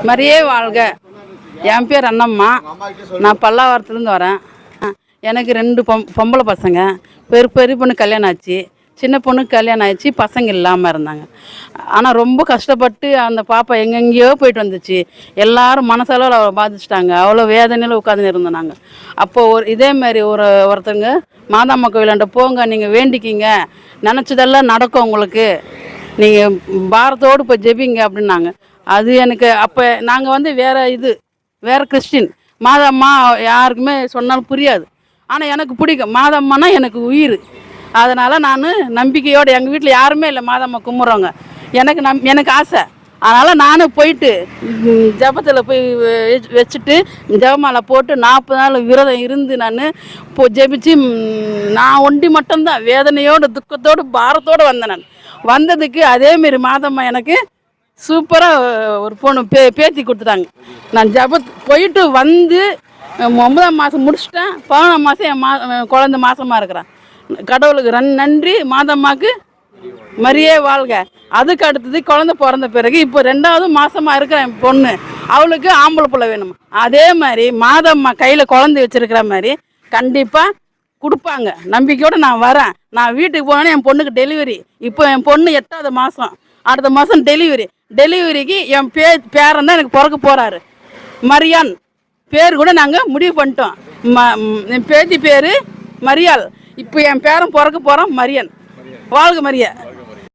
மரியே வாழ்க. என் பேர் அண்ணம்மா. நான் பல்லாவரத்துலேருந்து வரேன். எனக்கு 2 பொம்பளை பசங்க. பெரிய பொண்ணு கல்யாணம் ஆச்சு, சின்ன பொண்ணுக்கு கல்யாணம் ஆயிடுச்சு, பசங்க இல்லாமல் இருந்தாங்க. ஆனால் ரொம்ப கஷ்டப்பட்டு அந்த பாப்பா எங்கெங்கேயோ போயிட்டு வந்துச்சு. எல்லாரும் மனசளவில் அவளை பாதிச்சிட்டாங்க. அவ்வளோ வேதனையில் உட்காந்துன்னு இருந்தோம் நாங்கள். அப்போது இதேமாரி ஒருத்தங்க மாதாம்மா கோயிலாண்ட போங்க, நீங்கள் வேண்டிக்கிங்க, நினச்சதெல்லாம் நடக்கும் உங்களுக்கு, நீங்கள் பாரத்தோடு போய் ஜெபிங்க அப்படின்னாங்க. அது எனக்கு அப்போ நாங்கள் வேறு கிறிஸ்டின். மாதம்மா யாருக்குமே சொன்னாலும் புரியாது. ஆனால் எனக்கு பிடிக்கும். மாதம்மானா எனக்கு உயிர். அதனால் நான் நம்பிக்கையோடு, எங்கள் வீட்டில் யாருமே இல்லை மாதம்மா கும்பிட்றவங்க. எனக்கு ஆசை. அதனால் நான் போயிட்டு ஜபத்தில் போய் வச்சுட்டு ஜபமாலை போட்டு 40 நாள் விரதம் இருந்து நான் ஜெபிச்சு நான் ஒண்டி மட்டும்தான் வேதனையோடு துக்கத்தோடு பாரத்தோடு வந்தேன். நான் வந்ததுக்கு அதேமாரி மாதம்மா எனக்கு சூப்பராக ஒரு பொண்ணு பேத்தி கொடுத்துட்டாங்க. நான் போயிட்டு வந்து 9ஆம் மாதம் முடிச்சிட்டேன். 11ஆம் மாதம் என் குழந்தை மாசமாக இருக்கிறேன். கடவுளுக்கு நன்றி. மாதம்மாவுக்கு மரியே வாழ்க. அதுக்கு அடுத்தது குழந்தை பிறந்த பிறகு இப்போ 2வது மாதமாக இருக்கிற என் பொண்ணு, அவளுக்கு ஆம்பளை பிள்ளை வேணும். அதே மாதிரி மாதம்மா கையில் குழந்தை வச்சுருக்கிற மாதிரி கண்டிப்பாக கொடுப்பாங்க. நம்பிக்கையோடு நான் வரேன். நான் வீட்டுக்கு போனோன்னே என் பொண்ணுக்கு டெலிவரி. இப்போ என் பொண்ணு 8வது மாதம், அடுத்த மாதம் டெலிவரிக்கு என் பேரன் தான் எனக்கு பிறக்க போகிறாரு. மரியான் பேர் கூட நாங்கள் முடிவு பண்ணிட்டோம். என் பேத்தி பேர் மரியாள். இப்போ என் பேரன் பிறக்க போகிறோம் மரியன். வாழ்க மரியா.